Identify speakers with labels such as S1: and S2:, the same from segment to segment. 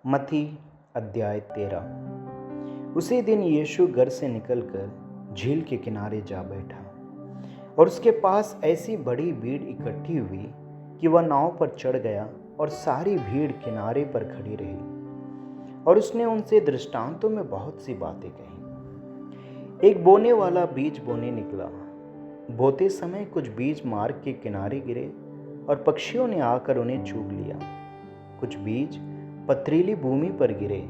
S1: मत्ती अध्याय 13। उसी दिन यीशु घर से निकलकर झील के किनारे जा बैठा और उसके पास ऐसी बड़ी भीड़ इकट्ठी हुई कि वह नाव पर चढ़ गया और सारी भीड़ किनारे पर खड़ी रही। और उसने उनसे दृष्टांतों में बहुत सी बातें कही। एक बोने वाला बीज बोने निकला। बोते समय कुछ बीज मार्ग के किनारे गिरे और पक्षियों ने आकर उन्हें चुग लिया। कुछ बीज पथरीली भूमि पर गिरे,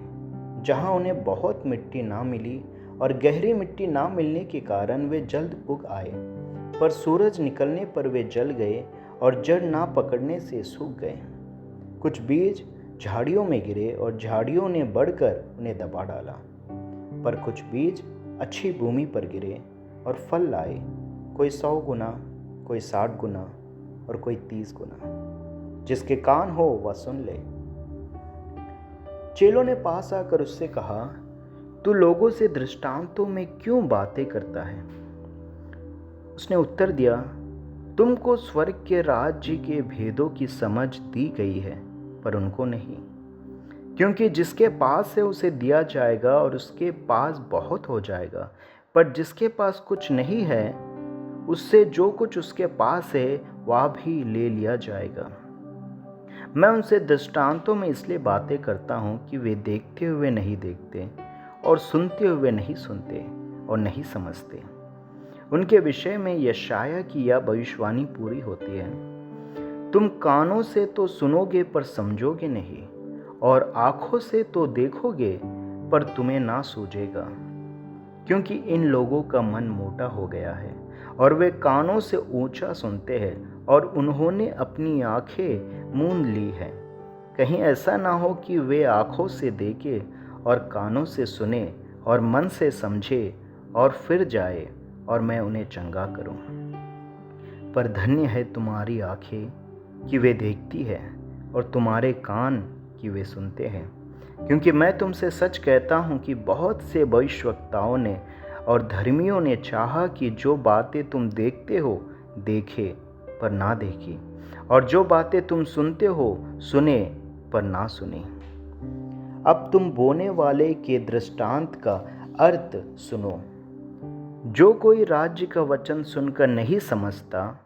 S1: जहां उन्हें बहुत मिट्टी ना मिली और गहरी मिट्टी ना मिलने के कारण वे जल्द उग आए, पर सूरज निकलने पर वे जल गए और जड़ ना पकड़ने से सूख गए। कुछ बीज झाड़ियों में गिरे और झाड़ियों ने बढ़कर उन्हें दबा डाला। पर कुछ बीज अच्छी भूमि पर गिरे और फल लाए, कोई 100 गुना, कोई 60 गुना और कोई 30 गुना। जिसके कान हो वह सुन ले। चेलों ने पास आकर उससे कहा, तू लोगों से दृष्टांतों में क्यों बातें करता है? उसने उत्तर दिया, तुमको स्वर्ग के राज्य के भेदों की समझ दी गई है, पर उनको नहीं। क्योंकि जिसके पास है उसे दिया जाएगा और उसके पास बहुत हो जाएगा, पर जिसके पास कुछ नहीं है उससे जो कुछ उसके पास है वह भी ले लिया जाएगा। मैं उनसे दृष्टांतों में इसलिए बातें करता हूँ कि वे देखते हुए नहीं देखते और सुनते हुए नहीं सुनते और नहीं समझते। उनके विषय में यशाया की यह भविष्यवाणी पूरी होती है, तुम कानों से तो सुनोगे पर समझोगे नहीं, और आंखों से तो देखोगे पर तुम्हें ना सूझेगा। क्योंकि इन लोगों का मन मोटा हो गया है और वे कानों से ऊंचा सुनते हैं और उन्होंने अपनी आंखें मूंद ली है। कहीं ऐसा ना हो कि वे आंखों से देखें और कानों से सुने और मन से समझे और फिर जाए और मैं उन्हें चंगा करूं। पर धन्य है तुम्हारी आंखें कि वे देखती है और तुम्हारे कान कि वे सुनते हैं। क्योंकि मैं तुमसे सच कहता हूं कि बहुत से भविष्यवक्ताओं ने और धर्मियों ने चाहा कि जो बातें तुम देखते हो देखे पर ना देखी, और जो बातें तुम सुनते हो सुने पर ना सुनी। अब तुम बोने वाले के दृष्टांत का अर्थ सुनो। जो कोई राज्य का वचन सुनकर नहीं समझता,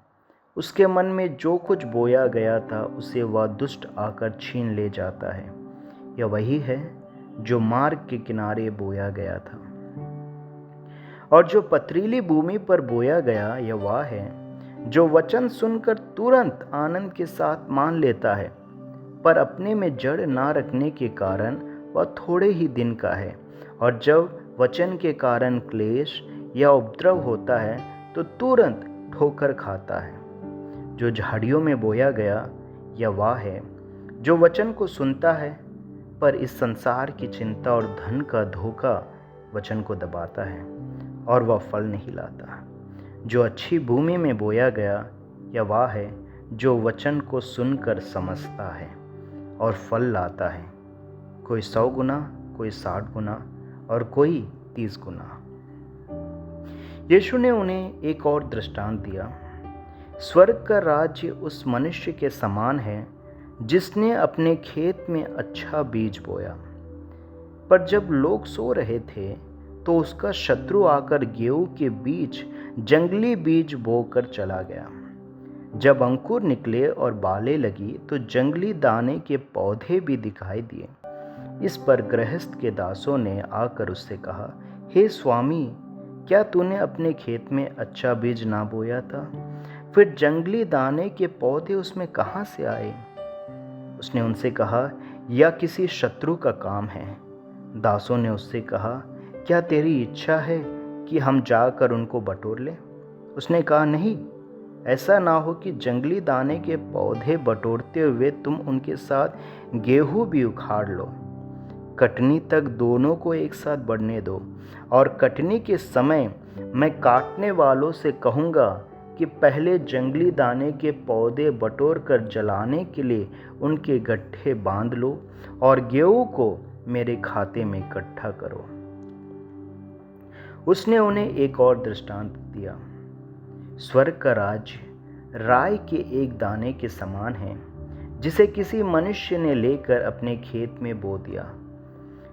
S1: उसके मन में जो कुछ बोया गया था उसे वह दुष्ट आकर छीन ले जाता है। यह वही है जो मार्ग के किनारे बोया गया था। और जो पथरीली भूमि पर बोया गया, यह वह है जो वचन सुनकर तुरंत आनंद के साथ मान लेता है, पर अपने में जड़ ना रखने के कारण वह थोड़े ही दिन का है, और जब वचन के कारण क्लेश या उपद्रव होता है तो तुरंत ठोकर खाता है। जो झाड़ियों में बोया गया, यह वह है जो वचन को सुनता है, पर इस संसार की चिंता और धन का धोखा वचन को दबाता है और वह फल नहीं लाता। जो अच्छी भूमि में बोया गया, यह वह है जो वचन को सुनकर समझता है और फल लाता है, कोई 100 गुना, कोई 60 गुना और कोई 30 गुना। यीशु ने उन्हें एक और दृष्टांत दिया। स्वर्ग का राज्य उस मनुष्य के समान है जिसने अपने खेत में अच्छा बीज बोया। पर जब लोग सो रहे थे तो उसका शत्रु आकर गेहूं के बीच जंगली बीज बोकर चला गया। जब अंकुर निकले और बालें लगी तो जंगली दाने के पौधे भी दिखाई दिए। इस पर गृहस्थ के दासों ने आकर उससे कहा, हे स्वामी, क्या तूने अपने खेत में अच्छा बीज ना बोया था? फिर जंगली दाने के पौधे उसमें कहाँ से आए? उसने उनसे कहा, यह किसी शत्रु का काम है। दासों ने उससे कहा, क्या तेरी इच्छा है कि हम जाकर उनको बटोर लें? उसने कहा, नहीं, ऐसा ना हो कि जंगली दाने के पौधे बटोरते हुए तुम उनके साथ गेहूं भी उखाड़ लो। कटनी तक दोनों को एक साथ बढ़ने दो, और कटनी के समय मैं काटने वालों से कहूँगा कि पहले जंगली दाने के पौधे बटोर कर जलाने के लिए उनके गट्ठे बांध लो, और गेहूं को मेरे खाते में इकट्ठा करो। उसने उन्हें एक और दृष्टांत दिया। स्वर्ग का राज्य राई के एक दाने के समान है जिसे किसी मनुष्य ने लेकर अपने खेत में बो दिया।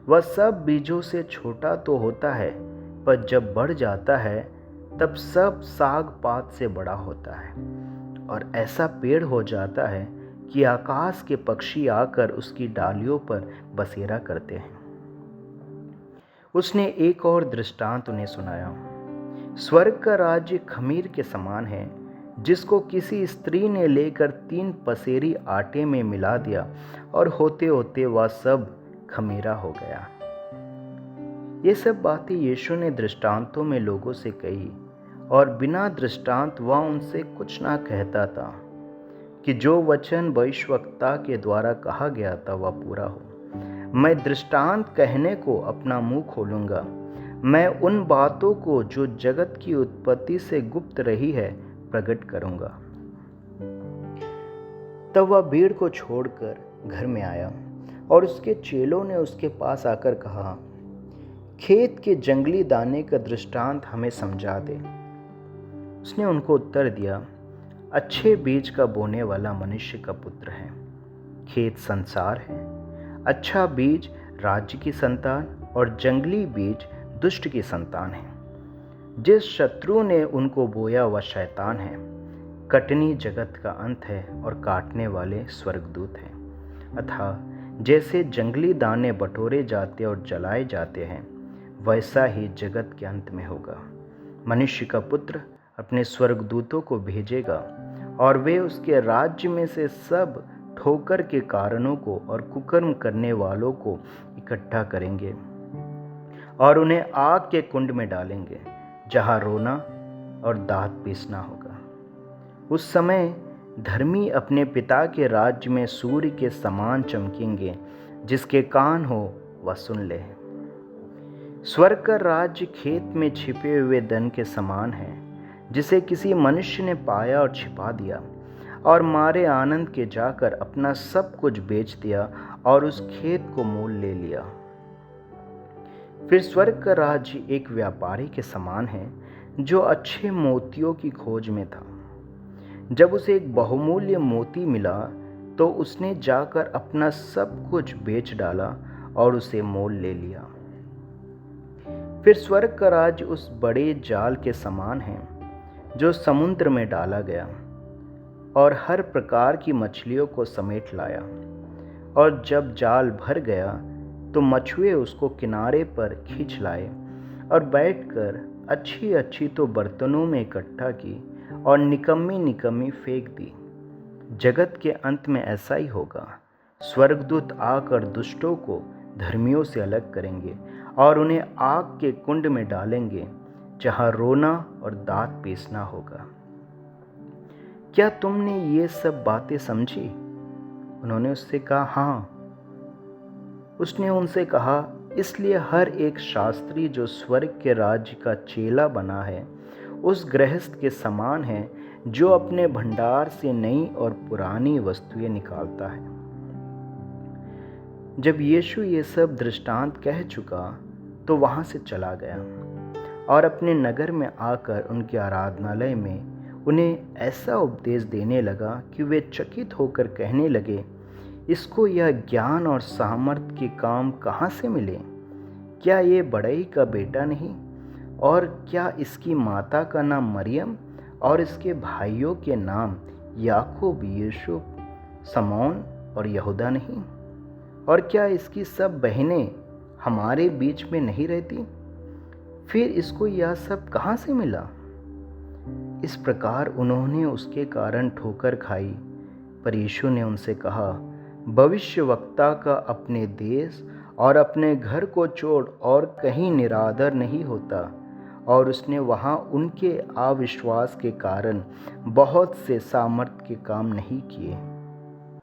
S1: वह सब बीजों से छोटा तो होता है, पर जब बढ़ जाता है तब सब साग पात से बड़ा होता है और ऐसा पेड़ हो जाता है कि आकाश के पक्षी आकर उसकी डालियों पर बसेरा करते हैं। उसने एक और दृष्टांत उन्हें सुनाया। स्वर्ग का राज्य खमीर के समान है, जिसको किसी स्त्री ने लेकर 3 पसेरी आटे में मिला दिया और होते होते वह सब खमीरा हो गया। ये सब बातें यीशु ने दृष्टांतों में लोगों से कही, और बिना दृष्टांत वह उनसे कुछ ना कहता था कि जो वचन भविष्यवक्ता के द्वारा कहा गया था वह पूरा हो। मैं दृष्टांत कहने को अपना मुंह खोलूंगा, मैं उन बातों को जो जगत की उत्पत्ति से गुप्त रही है प्रकट करूंगा। तब वह भीड़ को छोड़कर घर में आया और उसके चेलों ने उसके पास आकर कहा, खेत के जंगली दाने का दृष्टांत हमें समझा दे। उसने उनको उत्तर दिया, अच्छे बीज का बोने वाला मनुष्य का पुत्र है। खेत संसार है। अच्छा बीज राज्य की संतान और जंगली बीज दुष्ट की संतान है। जिस शत्रु ने उनको बोया वह शैतान है। कटनी जगत का अंत है और काटने वाले स्वर्गदूत हैं। अतः जैसे जंगली दाने बटोरे जाते और जलाए जाते हैं, वैसा ही जगत के अंत में होगा। मनुष्य का पुत्र अपने स्वर्गदूतों को भेजेगा और वे उसके राज्य में से सब ठोकर के कारणों को और कुकर्म करने वालों को इकट्ठा करेंगे और उन्हें आग के कुंड में डालेंगे, जहां रोना और दांत पीसना होगा। उस समय धर्मी अपने पिता के राज्य में सूर्य के समान चमकेंगे। जिसके कान हो वह सुन ले। स्वर्ग का राज्य खेत में छिपे हुए धन के समान है, जिसे किसी मनुष्य ने पाया और छिपा दिया और मारे आनंद के जाकर अपना सब कुछ बेच दिया और उस खेत को मोल ले लिया। फिर स्वर्ग का राज्य एक व्यापारी के समान है, जो अच्छे मोतियों की खोज में था। जब उसे एक बहुमूल्य मोती मिला तो उसने जाकर अपना सब कुछ बेच डाला और उसे मोल ले लिया। फिर स्वर्ग का राज्य उस बड़े जाल के समान है जो समुद्र में डाला गया और हर प्रकार की मछलियों को समेट लाया। और जब जाल भर गया तो मछुए उसको किनारे पर खींच लाए और बैठकर अच्छी अच्छी तो बर्तनों में इकट्ठा की और निकम्मी निकम्मी फेंक दी। जगत के अंत में ऐसा ही होगा। स्वर्गदूत आकर दुष्टों को धर्मियों से अलग करेंगे और उन्हें आग के कुंड में डालेंगे, जहां रोना और दांत पीसना होगा। क्या तुमने ये सब बातें समझी? उन्होंने उससे कहा, हाँ। उसने उनसे कहा, इसलिए हर एक शास्त्री जो स्वर्ग के राज्य का चेला बना है उस गृहस्थ के समान है जो अपने भंडार से नई और पुरानी वस्तुएं निकालता है। जब यीशु ये सब दृष्टांत कह चुका तो वहां से चला गया और अपने नगर में आकर उनके आराधनालय में उन्हें ऐसा उपदेश देने लगा कि वे चकित होकर कहने लगे, इसको यह ज्ञान और सामर्थ्य के काम कहाँ से मिले? क्या ये बड़ई का बेटा नहीं? और क्या इसकी माता का नाम मरियम और इसके भाइयों के नाम याकूब, यूसुफ, शमौन और यहूदा नहीं? और क्या इसकी सब बहनें हमारे बीच में नहीं रहती? फिर इसको यह सब कहाँ से मिला? इस प्रकार उन्होंने उसके कारण ठोकर खाई। पर यीशु ने उनसे कहा, भविष्यवक्ता का अपने देश और अपने घर को छोड़ और कहीं निरादर नहीं होता। और उसने वहाँ उनके अविश्वास के कारण बहुत से सामर्थ्य के काम नहीं किए।